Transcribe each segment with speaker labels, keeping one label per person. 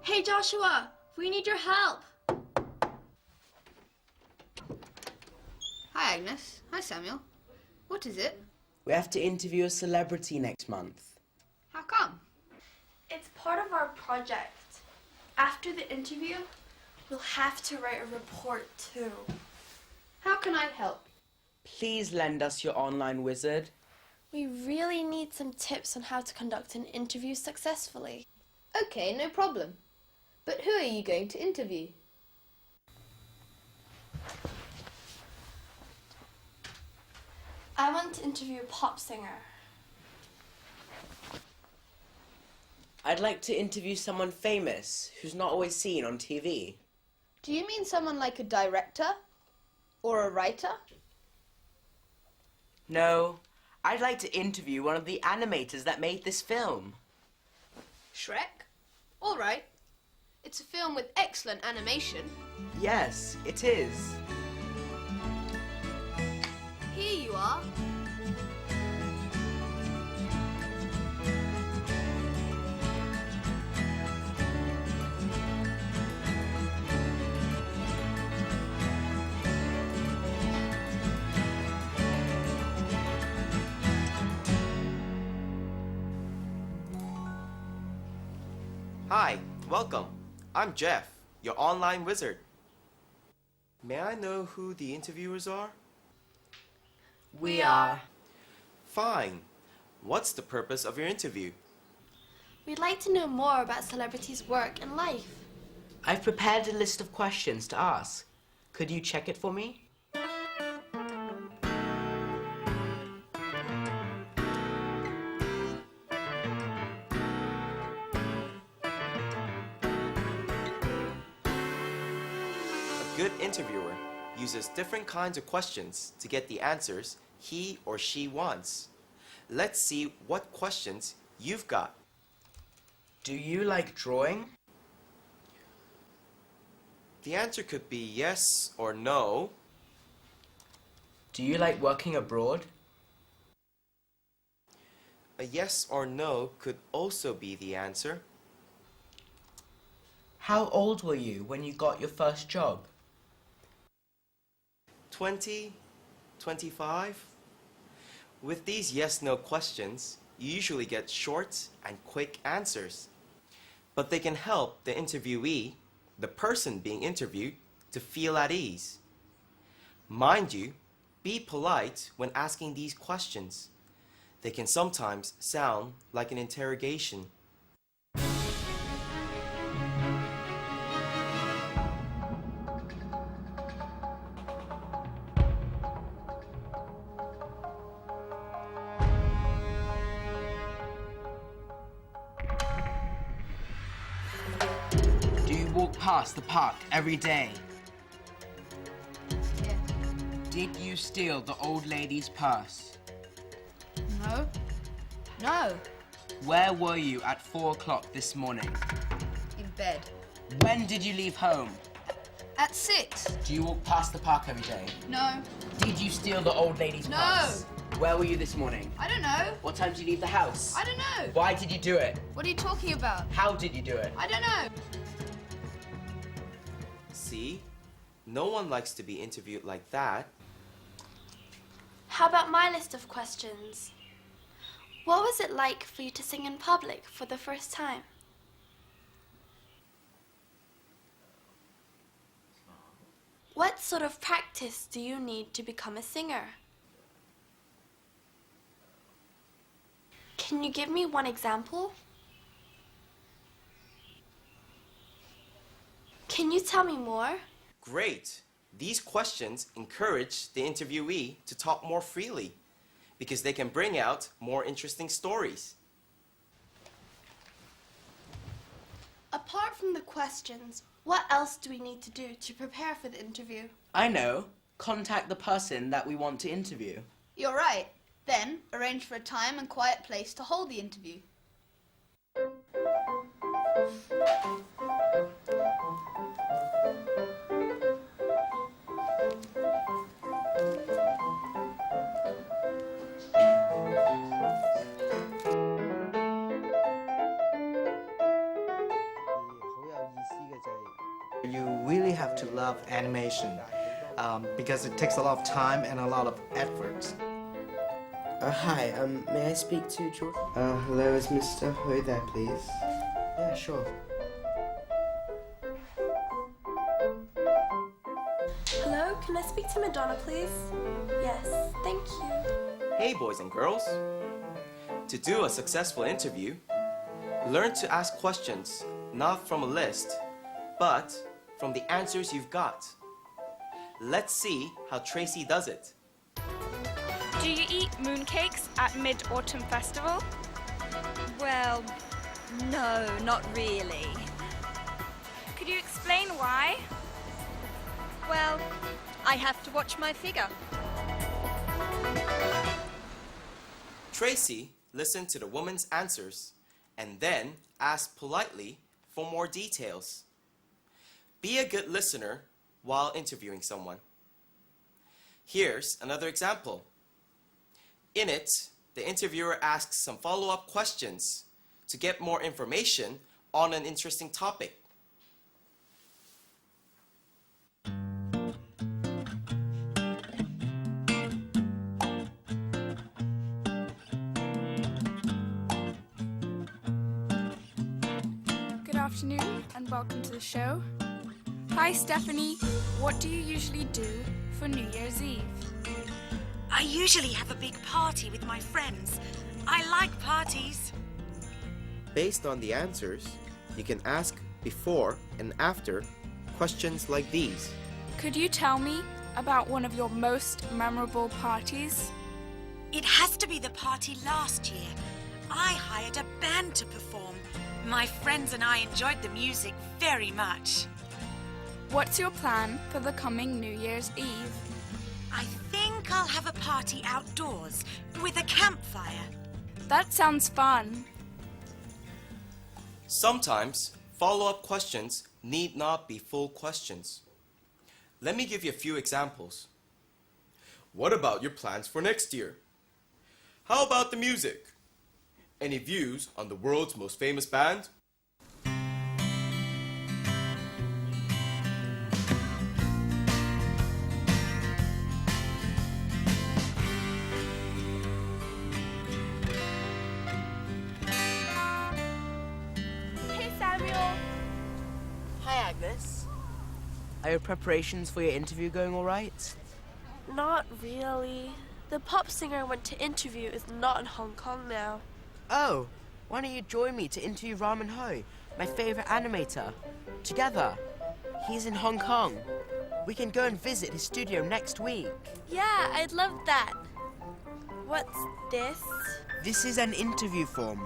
Speaker 1: Hey Joshua, we need your help.
Speaker 2: Hi Agnes. Hi Samuel. What is it?
Speaker 3: We have to interview a celebrity next month.
Speaker 2: How come?
Speaker 1: It's part of our project. After the interview, we'll have to write a report too.
Speaker 2: How can I help?
Speaker 3: Please lend us your online wizard.
Speaker 1: We really need some tips on how to conduct an interview successfully.
Speaker 2: Okay, no problem. But who are you going to interview?
Speaker 1: I want to interview a pop singer.
Speaker 3: I'd like to interview someone famous who's not always seen on TV.
Speaker 2: Do you mean someone like a director? Or a writer?
Speaker 3: No, I'd like to interview one of the animators that made this film.
Speaker 2: Shrek? All right. It's a film with excellent animation.
Speaker 3: Yes, it is.
Speaker 2: Here you are.
Speaker 4: Hi, welcome. I'm Jeff, your online wizard. May I know who the interviewers are?
Speaker 3: We are.
Speaker 4: Fine. What's the purpose of your interview?
Speaker 1: We'd like to know more about celebrities' work and life.
Speaker 3: I've prepared a list of questions to ask. Could you check it for me?
Speaker 4: A good interviewer uses different kinds of questions to get the answers he or she wants. Let's see what questions you've got.
Speaker 3: Do you like drawing?
Speaker 4: The answer could be yes or no.
Speaker 3: Do you like working abroad?
Speaker 4: A yes or no could also be the answer.
Speaker 3: How old were you when you got your first job?
Speaker 4: 20, 25? With these yes-no questions, you usually get short and quick answers. But they can help the interviewee, the person being interviewed, to feel at ease. Mind you, be polite when asking these questions. They can sometimes sound like an interrogation.
Speaker 3: Do you walk past the park every day?
Speaker 2: Yeah.
Speaker 3: Did you steal the old lady's purse?
Speaker 2: No. No.
Speaker 3: Where were you at 4 o'clock this morning?
Speaker 2: In bed.
Speaker 3: When did you leave home?
Speaker 2: At 6.
Speaker 3: Do you walk past the park every day?
Speaker 2: No.
Speaker 3: Did you steal the old lady's
Speaker 2: No.
Speaker 3: purse? Where were you this morning?
Speaker 2: I don't know.
Speaker 3: What time did you leave the house?
Speaker 2: I don't know.
Speaker 3: Why did you do it?
Speaker 2: What are you talking about?
Speaker 3: How did you do it?
Speaker 2: I don't know.
Speaker 4: See? No one likes to be interviewed like that.
Speaker 1: How about my list of questions? What was it like for you to sing in public for the first time? What sort of practice do you need to become a singer? Can you give me one example? Can you tell me more?
Speaker 4: Great! These questions encourage the interviewee to talk more freely because they can bring out more interesting stories.
Speaker 1: Apart from the questions, what else do we need to do to prepare for the interview?
Speaker 3: I know. Contact the person that we want to interview.
Speaker 2: You're right. Then arrange for a time and quiet place to hold the interview.
Speaker 5: You really have to love animation because it takes a lot of time and a lot of effort.
Speaker 3: Hi, may I speak to Jordan?
Speaker 6: Hello, is Mr. Hui there, please?
Speaker 3: Yeah, sure.
Speaker 1: Hello, can I speak to Madonna, please? Yes, thank you.
Speaker 4: Hey, boys and girls. To do a successful interview, learn to ask questions not from a list, but from the answers you've got. Let's see how Tracy does it.
Speaker 7: Do you eat mooncakes at Mid-Autumn Festival?
Speaker 8: Well, no, not really.
Speaker 7: Could you explain why?
Speaker 8: Well, I have to watch my figure.
Speaker 4: Tracy listened to the woman's answers and then asked politely for more details. Be a good listener while interviewing someone. Here's another example. In it, the interviewer asks some follow-up questions to get more information on an interesting topic.
Speaker 7: Good afternoon and welcome to the show. Hi Stephanie, what do you usually do for New Year's Eve?
Speaker 9: I usually have a big party with my friends. I like parties.
Speaker 4: Based on the answers, you can ask before and after questions like these.
Speaker 7: Could you tell me about one of your most memorable parties?
Speaker 9: It has to be the party last year. I hired a band to perform. My friends and I enjoyed the music very much.
Speaker 7: What's your plan for the coming New Year's Eve?
Speaker 9: I think I'll have a party outdoors with a campfire.
Speaker 7: That sounds fun.
Speaker 4: Sometimes follow-up questions need not be full questions. Let me give you a few examples. What about your plans for next year? How about the music? Any views on the world's most famous band?
Speaker 1: Hey, Samuel.
Speaker 3: Hi, Agnes. Are your preparations for your interview going all right?
Speaker 1: Not really. The pop singer I went to interview is not in Hong Kong now.
Speaker 3: Oh, why don't you join me to interview Ramen Ho, my favorite animator? Together. He's in Hong Kong. We can go and visit his studio next week.
Speaker 1: Yeah, I'd love that. What's this?
Speaker 3: This is an interview form.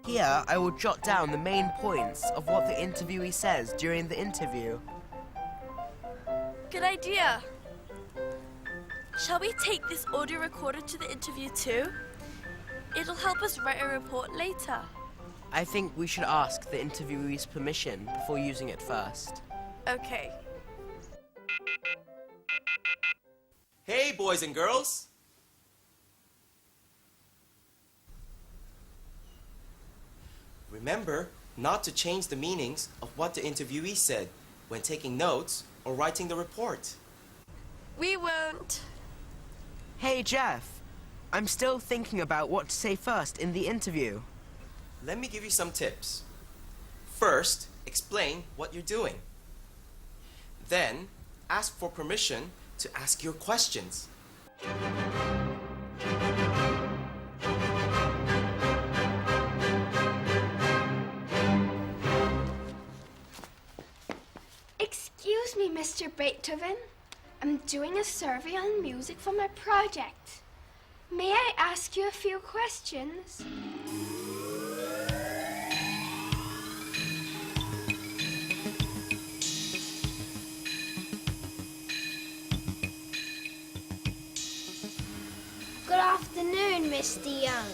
Speaker 3: Here, I will jot down the main points of what the interviewee says during the interview.
Speaker 1: Good idea. Shall we take this audio recorder to the interview too? It'll help us write a report later.
Speaker 3: I think we should ask the interviewee's permission before using it first.
Speaker 1: Okay.
Speaker 4: Hey, boys and girls. Remember not to change the meanings of what the interviewee said when taking notes or writing the report.
Speaker 1: We won't.
Speaker 3: Hey, Jeff. I'm still thinking about what to say first in the interview.
Speaker 4: Let me give you some tips. First, explain what you're doing. Then, ask for permission to ask your questions.
Speaker 10: Excuse me, Mr. Beethoven. I'm doing a survey on music for my project. May I ask you a few questions?
Speaker 11: Good afternoon, Mr. Young.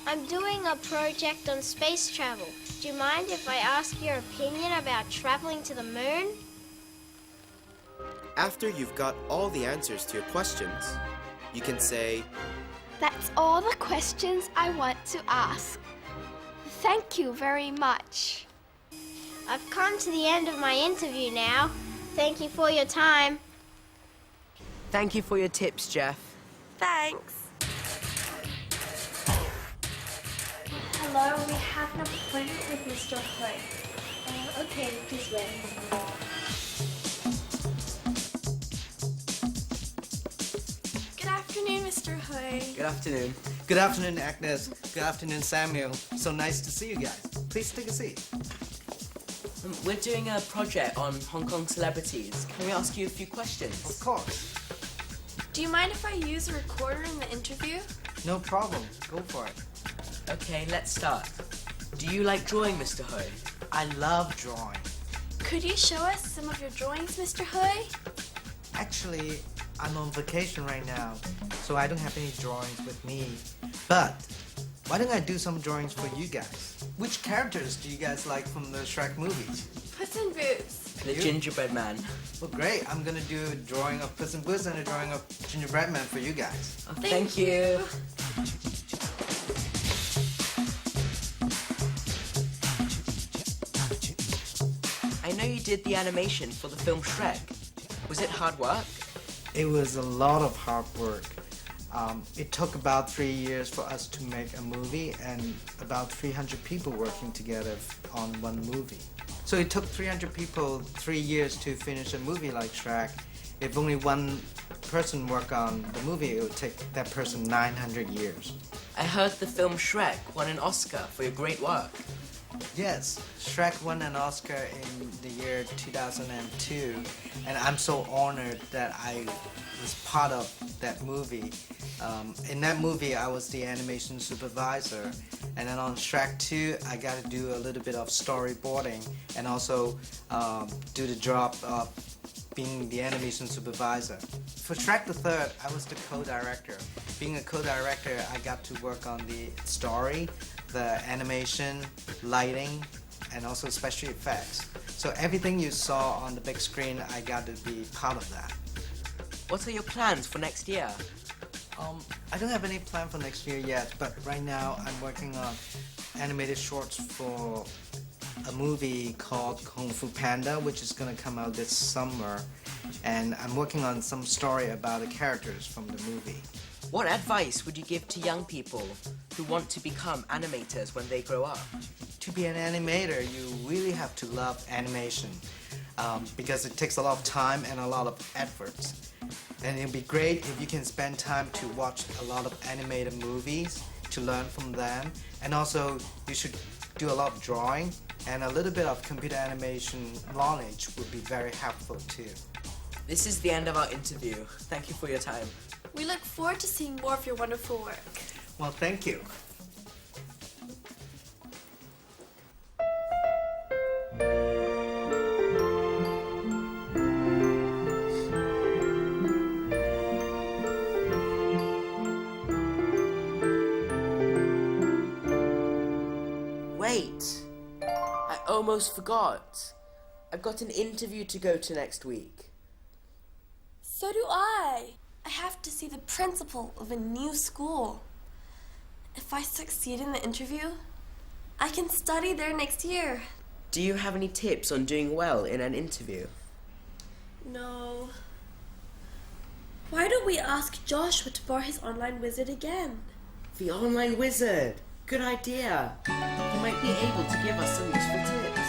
Speaker 11: I'm doing a project on space travel. Do you mind if I ask your opinion about traveling to the moon?
Speaker 4: After you've got all the answers to your questions, you can say,
Speaker 10: That's all the questions I want to ask. Thank you very much.
Speaker 11: I've come to the end of my interview now. Thank you for your time.
Speaker 3: Thank you for your tips, Jeff.
Speaker 1: Thanks.
Speaker 10: Hello, we have an appointment with Mr. Hoy. Okay, please wait.
Speaker 1: Good afternoon, Mr. Hoy.
Speaker 5: Good afternoon. Good afternoon, Agnes. Good afternoon, Samuel. So nice to see you guys. Please take a seat.
Speaker 3: We're doing a project on Hong Kong celebrities. Can we ask you a few questions?
Speaker 5: Of course.
Speaker 1: Do you mind if I use a recorder in the interview?
Speaker 5: No problem. Go for it.
Speaker 3: Okay, let's start. Do you like drawing, Mr. Hoy?
Speaker 5: I love drawing.
Speaker 1: Could you show us some of your drawings, Mr. Hoy?
Speaker 5: Actually, I'm on vacation right now, so I don't have any drawings with me. But why don't I do some drawings for you guys? Which characters do you guys like from the Shrek movies?
Speaker 1: Puss in Boots.
Speaker 3: The gingerbread man.
Speaker 5: Well, great. I'm gonna do a drawing of Puss in Boots and a drawing of Gingerbread Man for you guys.
Speaker 3: Oh, thank you. I know you did the animation for the film Shrek. Was it hard work?
Speaker 5: It was a lot of hard work. It took about 3 years for us to make a movie and about 300 people working together on one movie. So it took 300 people 3 years to finish a movie like Shrek. If only one person worked on the movie, it would take that person 900 years.
Speaker 3: I heard the film Shrek won an Oscar for your great work.
Speaker 5: Yes, Shrek won an Oscar in the year 2002, and I'm so honored that I was part of that movie. In that movie, I was the animation supervisor, and then on Shrek 2, I got to do a little bit of storyboarding and also do the job of being the animation supervisor. For Shrek the Third, I was the co-director. Being a co-director, I got to work on the story, the animation, lighting, and also special effects. So everything you saw on the big screen, I got to be part of that.
Speaker 3: What are your plans for next year?
Speaker 5: I don't have any plan for next year yet, but right now I'm working on animated shorts for a movie called Kung Fu Panda, which is going to come out this summer, and I'm working on some story about the characters from the movie.
Speaker 3: What advice would you give to young people who want to become animators when they grow up?
Speaker 5: To be an animator, you really have to love animation because it takes a lot of time and a lot of efforts. And it'd be great if you can spend time to watch a lot of animated movies to learn from them. And also, you should do a lot of drawing, and a little bit of computer animation knowledge would be very helpful too.
Speaker 3: This is the end of our interview. Thank you for your time.
Speaker 1: We look forward to seeing more of your wonderful work.
Speaker 5: Well, thank you.
Speaker 3: Wait, I almost forgot. I've got an interview to go to next week.
Speaker 1: So do I. I have to see the principal of a new school. If I succeed in the interview, I can study there next year.
Speaker 3: Do you have any tips on doing well in an interview?
Speaker 1: No. Why don't we ask Joshua to borrow his online wizard again?
Speaker 3: The online wizard! Good idea! He might be able to give us some useful tips.